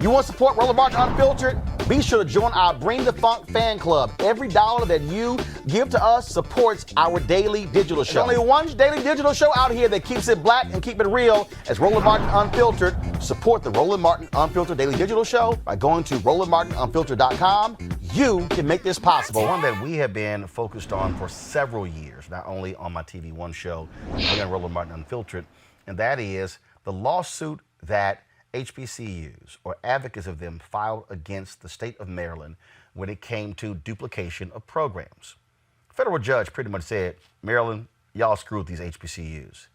You want to support Roland Martin Unfiltered? Be sure to join our Bring the Funk fan club. Every dollar that you give to us supports our daily digital show. There's only one daily digital show out here that keeps it black and keep it real as Roland Martin Unfiltered. Support the Roland Martin Unfiltered daily digital show by going to RolandMartinUnfiltered.com. You can make this possible. One that we have been focused on for several years, not only on my TV One show, but on Roland Martin Unfiltered, and that is the lawsuit that HBCUs, or advocates of them, filed against the state of Maryland when it came to duplication of programs. A federal judge pretty much said, Maryland, y'all screwed these HBCUs.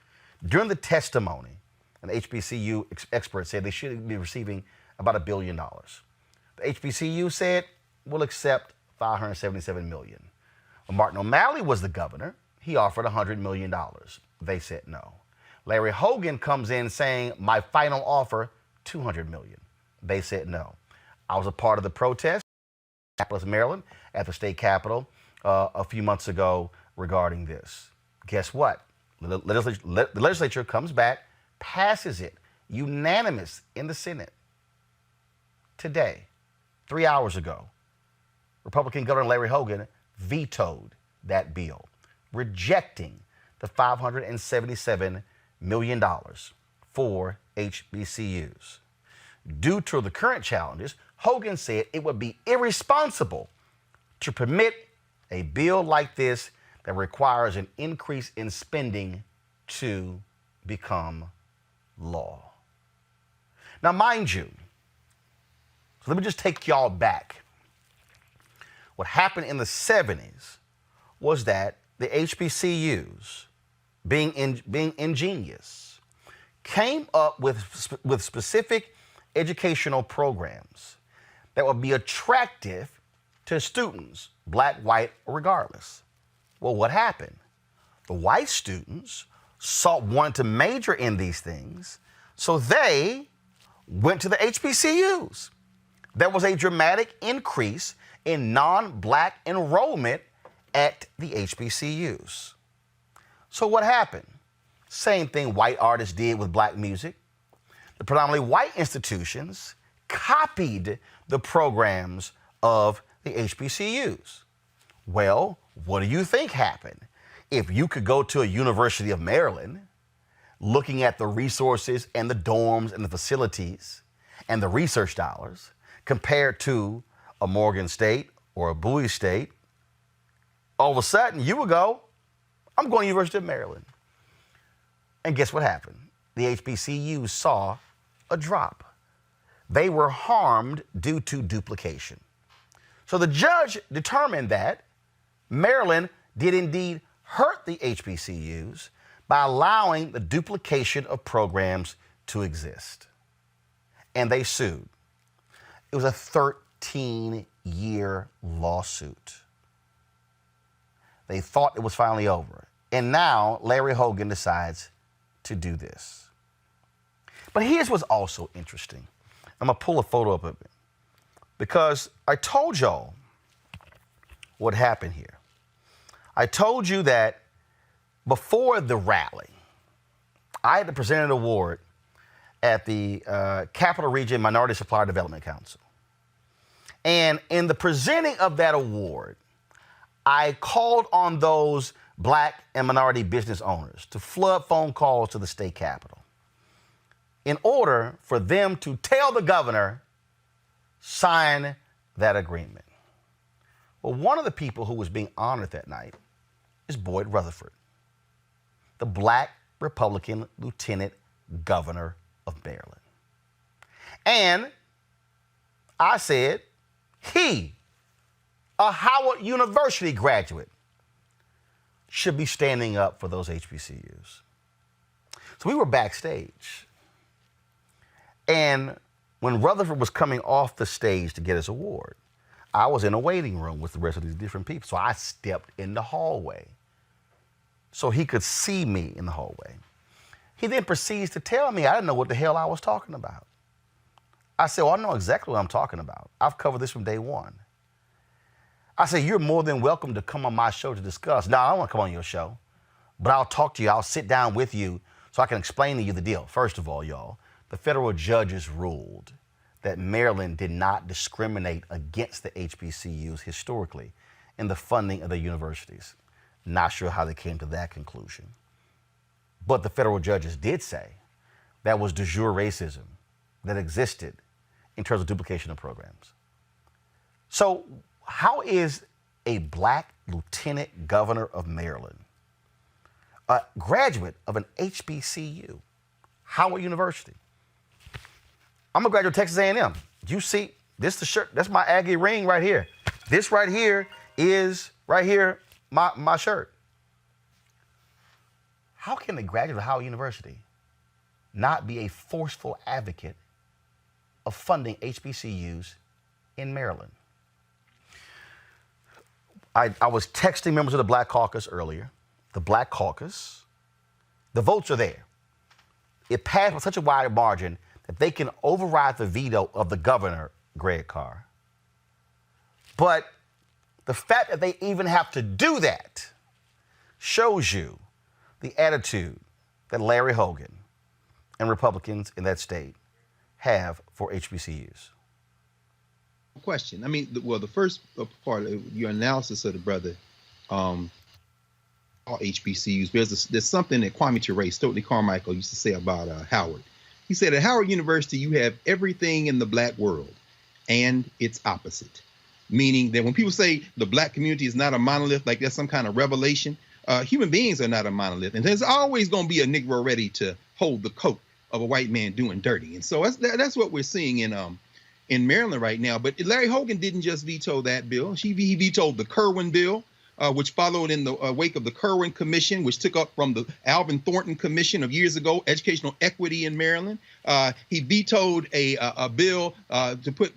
During the testimony, an HBCU expert said they should be receiving about $1 billion. The HBCU said, we'll accept $577 million. When Martin O'Malley was the governor, he offered $100 million. They said no. Larry Hogan comes in saying, my final offer, $200 million. They said no. I was a part of the protest in Annapolis, Maryland, at the state capitol a few months ago regarding this. Guess what? The legislature comes back, passes it, unanimous in the Senate. Today, 3 hours ago, Republican Governor Larry Hogan vetoed that bill, rejecting the $577 million for HBCUs. Due to the current challenges, Hogan said it would be irresponsible to permit a bill like this that requires an increase in spending to become law. Now, mind you, so let me just take y'all back. What happened in the 70s was that the HBCUs, being ingenious, came up with specific educational programs that would be attractive to students, black, white, or regardless. Well, what happened? The white students wanted to major in these things, so they went to the HBCUs. There was a dramatic increase in non-black enrollment at the HBCUs. So what happened? Same thing white artists did with black music. The predominantly white institutions copied the programs of the HBCUs. Well, what do you think happened? If you could go to a University of Maryland, looking at the resources and the dorms and the facilities and the research dollars, compared to a Morgan State or a Bowie State, all of a sudden you would go, I'm going to University of Maryland. And guess what happened? The HBCUs saw a drop. They were harmed due to duplication. So the judge determined that Maryland did indeed hurt the HBCUs by allowing the duplication of programs to exist. And they sued. It was a 13-year lawsuit. They thought it was finally over. And now Larry Hogan decides to do this. But here's what's also interesting. I'm going to pull a photo up of it because I told y'all what happened here. I told you that before the rally, I had to present an award at the Capital Region Minority Supplier Development Council. And in the presenting of that award, I called on those black and minority business owners to flood phone calls to the state capitol in order for them to tell the governor, sign that agreement. Well, one of the people who was being honored that night is Boyd Rutherford, the black Republican lieutenant governor of Maryland. And I said, he, a Howard University graduate, should be standing up for those HBCUs. So we were backstage. And when Rutherford was coming off the stage to get his award, I was in a waiting room with the rest of these different people. So I stepped in the hallway so he could see me in the hallway. He then proceeds to tell me I didn't know what the hell I was talking about. I said, well, I know exactly what I'm talking about. I've covered this from day one. I said, you're more than welcome to come on my show to discuss. No, I don't want to come on your show, but I'll talk to you. I'll sit down with you so I can explain to you the deal. First of all, y'all, the federal judges ruled that Maryland did not discriminate against the HBCUs historically in the funding of the universities. Not sure how they came to that conclusion. But the federal judges did say that was de jure racism that existed in terms of duplication of programs. So how is a black lieutenant governor of Maryland, a graduate of an HBCU, Howard University? I'm a graduate of Texas A&M. You see, this is the shirt. That's my Aggie ring right here. This right here is my shirt. How can a graduate of Howard University not be a forceful advocate of funding HBCUs in Maryland? I was texting members of the Black Caucus earlier. The Black Caucus, the votes are there. It passed by such a wide margin that they can override the veto of the governor, Greg Carr. But the fact that they even have to do that shows you the attitude that Larry Hogan and Republicans in that state have for HBCUs. Question. I mean, the first part of your analysis of the brother, all HBCUs, there's something that Kwame Ture, Stokely Carmichael used to say about Howard. He said, at Howard University, you have everything in the black world and its opposite. Meaning that when people say the black community is not a monolith, like there's some kind of revelation, human beings are not a monolith. And there's always going to be a Negro ready to hold the coat of a white man doing dirty. And so that's what we're seeing in Maryland right now. But Larry Hogan didn't just veto that bill. He vetoed the Kerwin bill, which followed in the wake of the Kerwin Commission, which took up from the Alvin Thornton Commission of years ago, educational equity in Maryland. He vetoed a bill to put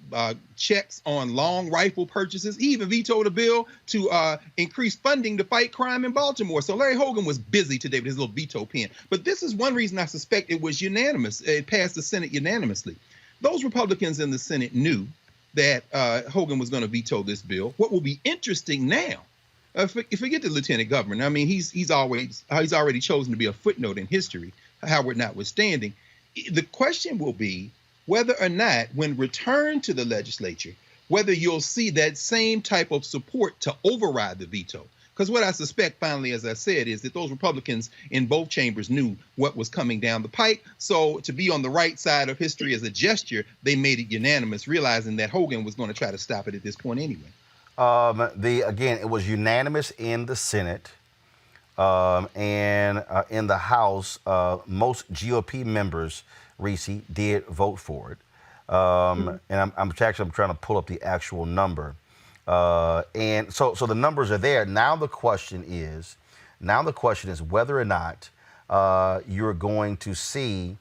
checks on long rifle purchases. He even vetoed a bill to increase funding to fight crime in Baltimore. So Larry Hogan was busy today with his little veto pen. But this is one reason I suspect it was unanimous. It passed the Senate unanimously. Those Republicans in the Senate knew that Hogan was going to veto this bill. What will be interesting now, forget the lieutenant governor. I mean, he's already chosen to be a footnote in history, Howard notwithstanding. The question will be whether or not, when returned to the legislature, whether you'll see that same type of support to override the veto. Because what I suspect, finally, as I said, is that those Republicans in both chambers knew what was coming down the pike. So to be on the right side of history as a gesture, they made it unanimous, realizing that Hogan was going to try to stop it at this point anyway. Again, it was unanimous in the Senate and in the House. Most GOP members, Reese, did vote for it. And I'm trying to pull up the actual number. And so the numbers are there. Now the question is whether or not you're going to see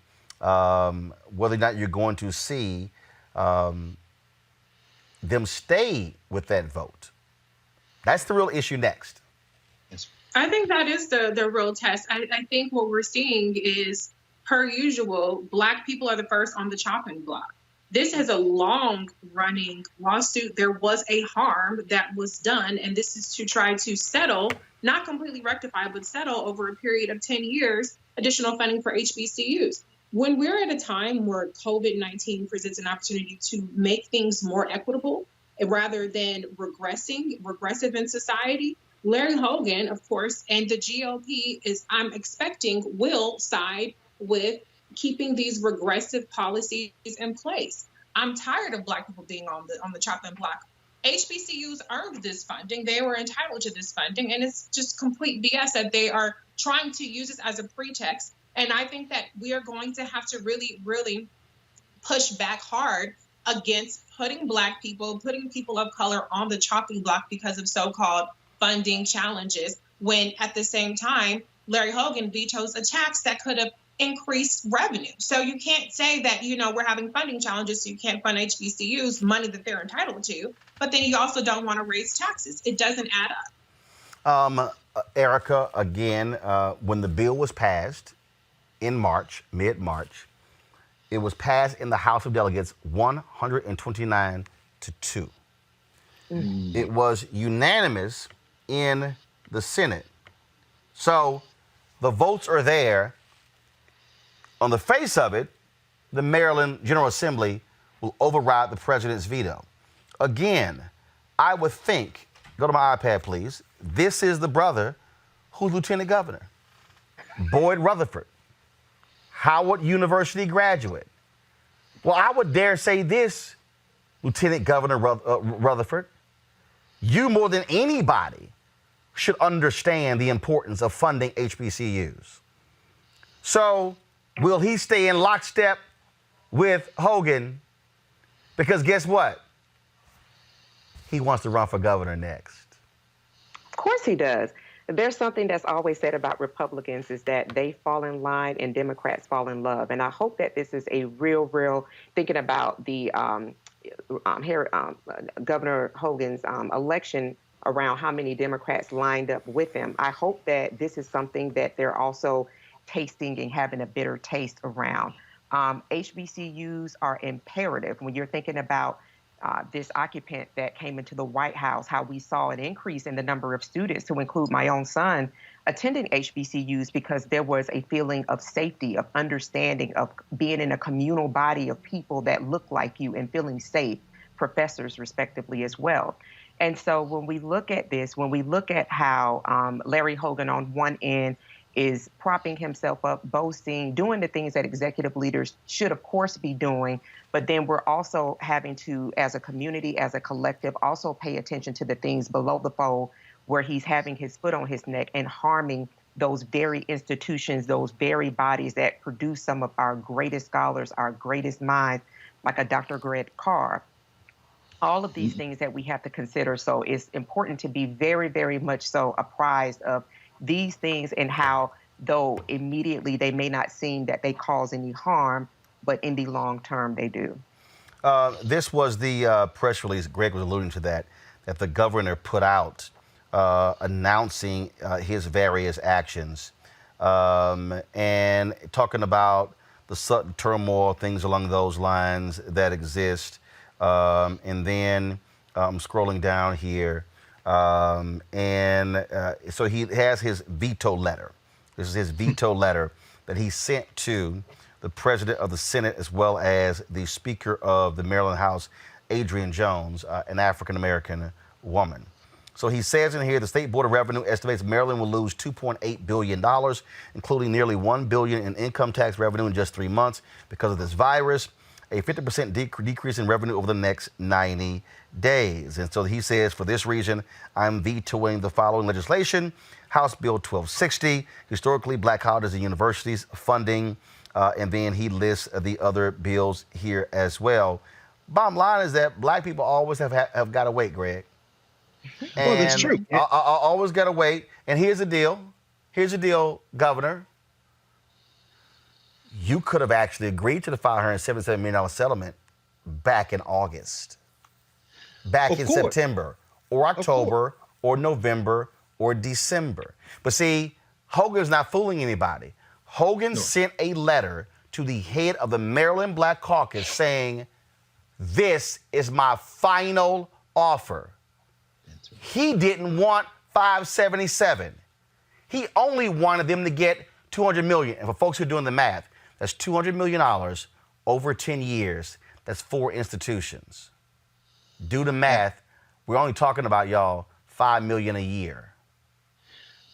them stay with that vote. That's the real issue next. Yes. I think that is the real test. I think what we're seeing is, per usual, Black people are the first on the chopping block. This is a long-running lawsuit. There was a harm that was done, and this is to try to settle, not completely rectify, but settle over a period of 10 years, additional funding for HBCUs. When we're at a time where COVID-19 presents an opportunity to make things more equitable rather than regressive in society, Larry Hogan, of course, and the GOP I'm expecting, will side with keeping these regressive policies in place. I'm tired of Black people being on the chopping block. HBCUs earned this funding. They were entitled to this funding, and it's just complete BS that they are trying to use this as a pretext. And I think that we are going to have to really, really push back hard against putting Black people, putting people of color on the chopping block because of so-called funding challenges, when at the same time, Larry Hogan vetoes a tax that could have increased revenue. So you can't say that, we're having funding challenges, so you can't fund HBCUs, money that they're entitled to, but then you also don't want to raise taxes. It doesn't add up. Erica, again, when the bill was passed in March, mid-March, it was passed in the House of Delegates 129-2. Mm-hmm. It was unanimous in the Senate. So the votes are there. On the face of it, the Maryland General Assembly will override the president's veto. Again, I would think, go to my iPad, please. This is the brother who's lieutenant governor. Boyd Rutherford, Howard University graduate. Well, I would dare say this, Lieutenant Governor Rutherford, you more than anybody should understand the importance of funding HBCUs. So will he stay in lockstep with Hogan? Because guess what? He wants to run for governor next. Of course he does. There's something that's always said about Republicans is that they fall in line and Democrats fall in love. And I hope that this is a real, thinking about the Governor Hogan's election around how many Democrats lined up with him. I hope that this is something that they're also tasting and having a bitter taste around. HBCUs are imperative when you're thinking about this occupant that came into the White House, how we saw an increase in the number of students, to include my own son, attending HBCUs because there was a feeling of safety, of understanding, of being in a communal body of people that look like you and feeling safe, professors respectively as well. And so when we look at this, when we look at how Larry Hogan on one end is propping himself up, boasting, doing the things that executive leaders should, of course, be doing. But then we're also having to, as a community, as a collective, also pay attention to the things below the fold where he's having his foot on his neck and harming those very institutions, those very bodies that produce some of our greatest scholars, our greatest minds, like a Dr. Greg Carr. All of these things that we have to consider. So it's important to be very much so apprised of these things and how, though immediately they may not seem that they cause any harm, but in the long term they do. This was the press release, Greg was alluding to that the governor put out announcing his various actions and talking about the sudden turmoil, things along those lines that exist. And then I'm scrolling down here. So he has his veto letter. This is his veto letter that he sent to the president of the Senate as well as the Speaker of the Maryland House, Adrienne Jones, an African-American woman. So he says in here, the State Board of Revenue estimates Maryland will lose $2.8 billion, including nearly $1 billion in income tax revenue in just 3 months because of this virus, a 50% decrease in revenue over the next 90 days. And so he says, for this reason, I'm vetoing the following legislation: House Bill 1260, historically black colleges and universities funding, and then he lists the other bills here as well. Bottom line is that black people always have got to wait, Greg. And well, that's true. I always got to wait. And here's the deal. Here's the deal, Governor. You could have actually agreed to the $577 million settlement back in August, back in September, or October, or November, or December. But see, Hogan's not fooling anybody. Hogan sent a letter to the head of the Maryland Black Caucus saying, this is my final offer. That's right. He didn't want 577. He only wanted them to get $200 million. And for folks who are doing the math, that's $200 million over 10 years. That's 4 institutions. Do the math. We're only talking about, y'all, $5 million a year.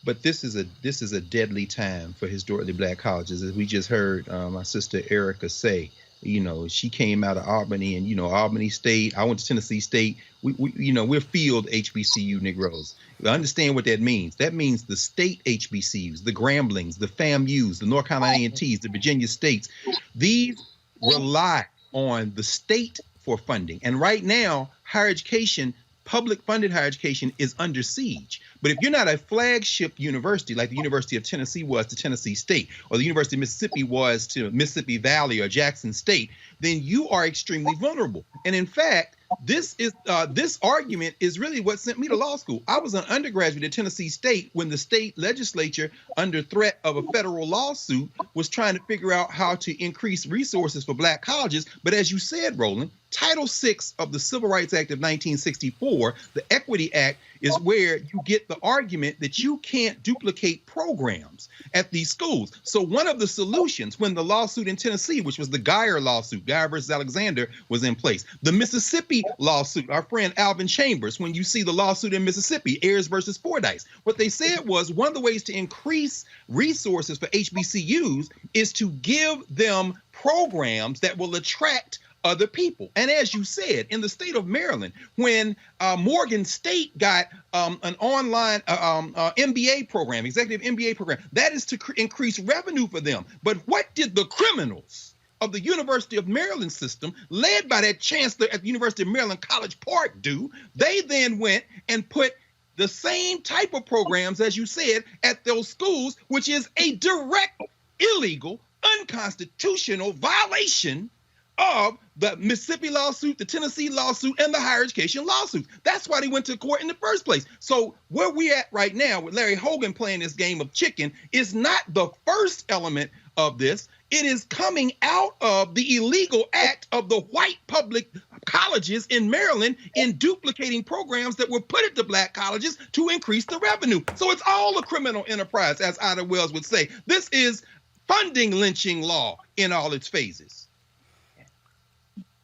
But this is a deadly time for historically black colleges. As we just heard my sister Erica say, she came out of Albany, and Albany State. I went to Tennessee State. We're field HBCU Negroes. We understand what that means. That means the state HBCUs, the Gramblings, the FAMUs, the North Carolina A&Ts, the Virginia States. These rely on the state for funding. And right now, higher education, public funded higher education, is under siege. But if you're not a flagship university like the University of Tennessee was to Tennessee State, or the University of Mississippi was to Mississippi Valley or Jackson State, then you are extremely vulnerable. And in fact, this argument is really what sent me to law school. I was an undergraduate at Tennessee State when the state legislature, under threat of a federal lawsuit, was trying to figure out how to increase resources for black colleges. But as you said, Roland, Title VI of the Civil Rights Act of 1964, the Equity Act, is where you get the argument that you can't duplicate programs at these schools. So one of the solutions when the lawsuit in Tennessee, which was the Geyer lawsuit, Geyer versus Alexander, was in place, the Mississippi lawsuit, our friend Alvin Chambers, when you see the lawsuit in Mississippi, Ayers versus Fordyce, what they said was one of the ways to increase resources for HBCUs is to give them programs that will attract other people. And as you said, in the state of Maryland, when Morgan State got an online MBA program, executive MBA program, that is to increase revenue for them. But what did the criminals of the University of Maryland system, led by that chancellor at the University of Maryland College Park, do? They then went and put the same type of programs, as you said, at those schools, which is a direct, illegal, unconstitutional violation of the Mississippi lawsuit, the Tennessee lawsuit, and the higher education lawsuit. That's why they went to court in the first place. So where we at right now with Larry Hogan playing this game of chicken is not the first element of this. It is coming out of the illegal act of the white public colleges in Maryland in duplicating programs that were put at the black colleges to increase the revenue. So it's all a criminal enterprise, as Ida Wells would say. This is funding lynching law in all its phases.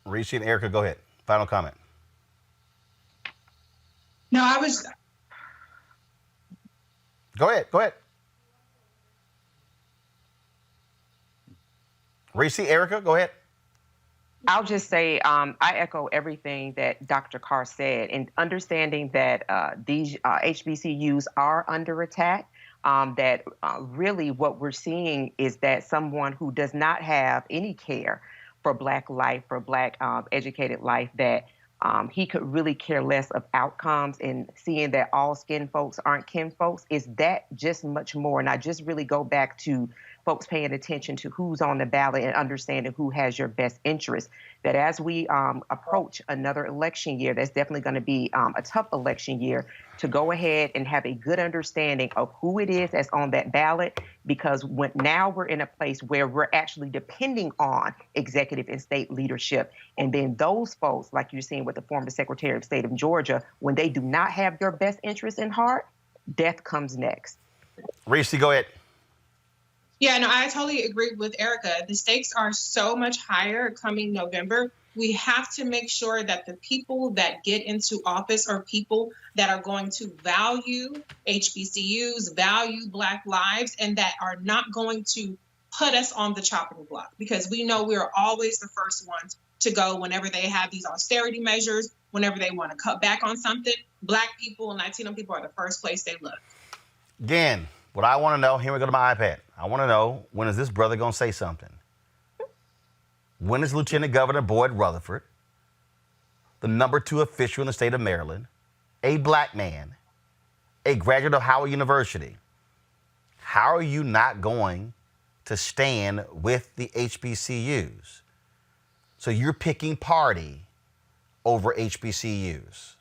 Reese and Erica, go ahead. Final comment. No, I was. Go ahead. Reese, Erica, go ahead. I'll just say I echo everything that Dr. Carr said, and understanding that these HBCUs are under attack. That really what we're seeing is that someone who does not have any care for Black life, for Black educated life, that he could really care less of outcomes, and seeing that all skin folks aren't kin folks is that just much more. And I just really go back to folks paying attention to who's on the ballot and understanding who has your best interest. That as we approach another election year, that's definitely going to be a tough election year, to go ahead and have a good understanding of who it is that's on that ballot, because now we're in a place where we're actually depending on executive and state leadership. And then those folks, like you're seeing with the former Secretary of State of Georgia, when they do not have your best interest in heart, death comes next. Reese, go ahead. Yeah, no, I totally agree with Erica. The stakes are so much higher coming November. We have to make sure that the people that get into office are people that are going to value HBCUs, value Black lives, and that are not going to put us on the chopping block, because we know we're always the first ones to go whenever they have these austerity measures, whenever they want to cut back on something. Black people and Latino people are the first place they look. Again, what I want to know, here we go to my iPad. I want to know, when is this brother going to say something? When is Lieutenant Governor Boyd Rutherford, the #2 official in the state of Maryland, a Black man, a graduate of Howard University, how are you not going to stand with the HBCUs? So you're picking party over HBCUs.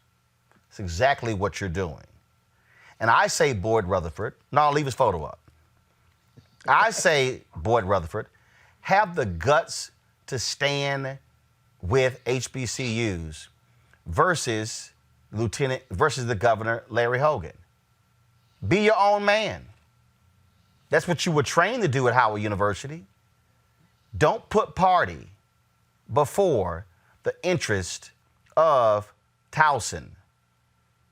That's exactly what you're doing. And I say, Boyd Rutherford, no, I'll leave his photo up. I say, Boyd Rutherford, have the guts to stand with HBCUs versus the governor, Larry Hogan. Be your own man. That's what you were trained to do at Howard University. Don't put party before the interest of Towson,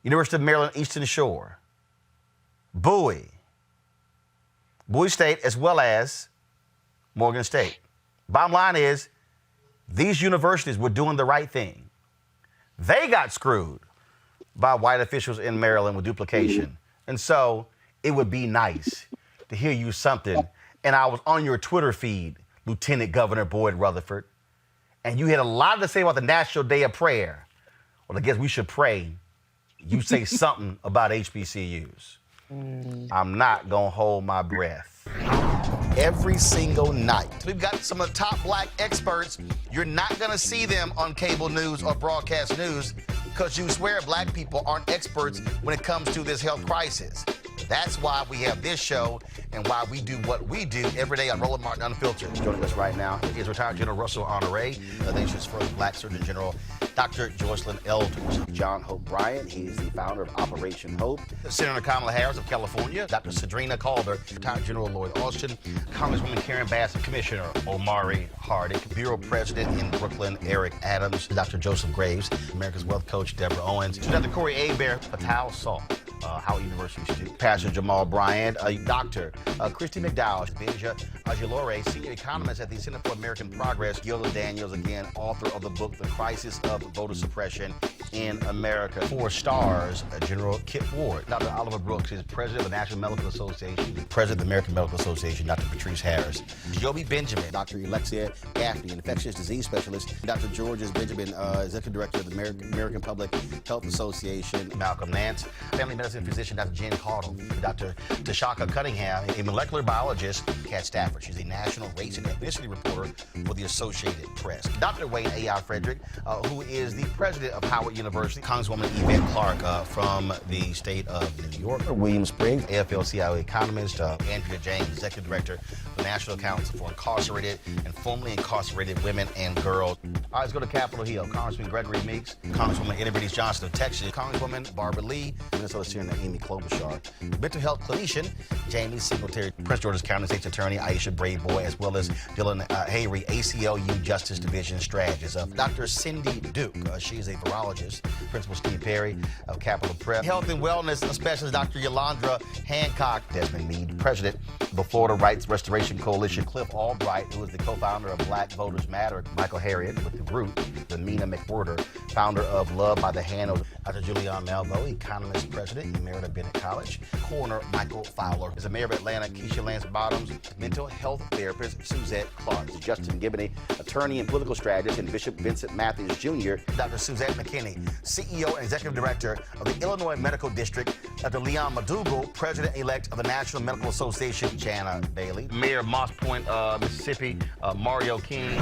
University of Maryland, Eastern Shore, Bowie State, as well as Morgan State. Bottom line is, these universities were doing the right thing. They got screwed by white officials in Maryland with duplication. And so it would be nice to hear you something. And I was on your Twitter feed, Lieutenant Governor Boyd Rutherford, and you had a lot to say about the National Day of Prayer. Well, I guess we should pray you say something about HBCUs. I'm not going to hold my breath. every single night. We've got some of the top black experts. You're not going to see them on cable news or broadcast news because you swear black people aren't experts when it comes to this health crisis. That's why we have this show and why we do what we do every day on Roland Martin Unfiltered. Joining us right now is retired General Russell Honoré, the nation's first black Surgeon General, Dr. Joycelyn Elders. John Hope Bryant, he's the founder of Operation Hope. Senator Kamala Harris of California, Dr. Cedrina Calder, retired General Lloyd Austin, Congresswoman Karen Bass, Commissioner Omari Hardick, Bureau President in Brooklyn, Eric Adams, Dr. Joseph Graves, America's Wealth Coach, Deborah Owens, Dr. Corey Abear, Patel Salt, Howard University student, Pastor Jamal Bryant, Dr. Christy McDowell, Benja Ajilore, senior economist at the Center for American Progress, Gilda Daniels, again, author of the book, The Crisis of Voter Suppression in America. 4 stars, General Kip Ward. Dr. Oliver Brooks is president of the National Medical Association, president of the American Medical Association, Dr. Patrice Harris. Joby Benjamin, Dr. Alexia Gaffney, infectious disease specialist, Dr. Georges Benjamin, executive director of the American Public Health Association, Malcolm Nance, family medicine physician, Dr. Jen Cardle, Dr. Tashaka Cunningham, a molecular biologist, Kat Stafford. She's a national race and ethnicity reporter for the Associated Press. Dr. Wayne A.I. Frederick, who is the president of Howard University, Congresswoman Yvette Clarke from the state of New York, William Spriggs, AFL-CIO economist, Andrea James, executive director of the National Council for Incarcerated and Formerly Incarcerated Women and Girls. All right, let's go to Capitol Hill. Congressman Gregory Meeks, Congresswoman Eddie Bernice Johnson of Texas, Congresswoman Barbara Lee, Minnesota Senator Amy Klobuchar, mental health clinician Jamie Singletary, Prince George's County State's Attorney Aisha Braveboy, as well as Dylan Hayrie, ACLU Justice Division strategist. Dr. Cindy Duke, she's a virologist. Principal Steve Perry of Capitol Prep. Health and wellness specialist Dr. Yolandra Hancock. Desmond Meade, president of the Florida Rights Restoration Coalition. Cliff Albright, who is the co-founder of Black Voters Matter. Michael Harriet with The Root. Mina McWhorter, founder of Love by the Hand. Dr. Julianne Malvo, economist, president, Emerita Bennett College. Coroner Michael Fowler is the mayor of Atlanta. Keisha Lance Bottoms, mental health therapist Suzette Clark. Justin Gibney, attorney and political strategist, and Bishop Vincent Matthews Jr. Dr. Suzette McKinney, CEO and executive director of the Illinois Medical District. Dr. Leon Madugal, president-elect of the National Medical Association. Jana Bailey, mayor of Moss Point, Mississippi, Mario King.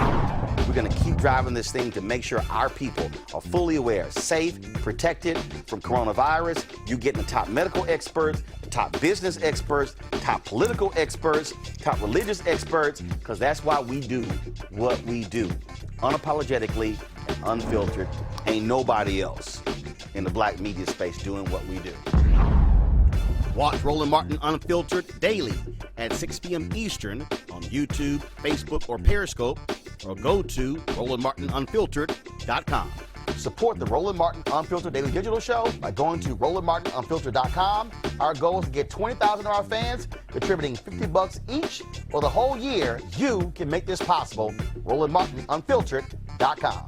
We're going to keep driving this thing to make sure our people are fully aware, safe, protected from coronavirus. You're getting the top medical experts, the top business experts, top political experts, top religious experts, because that's why we do what we do. Unapologetically and unfiltered. Ain't nobody else in the black media space doing what we do. Watch Roland Martin Unfiltered daily at 6 p.m. Eastern on YouTube, Facebook, or Periscope, or go to RolandMartinUnfiltered.com. Support the Roland Martin Unfiltered Daily Digital Show by going to RolandMartinUnfiltered.com. Our goal is to get 20,000 of our fans contributing $50 each for the whole year. You can make this possible. RolandMartinUnfiltered.com.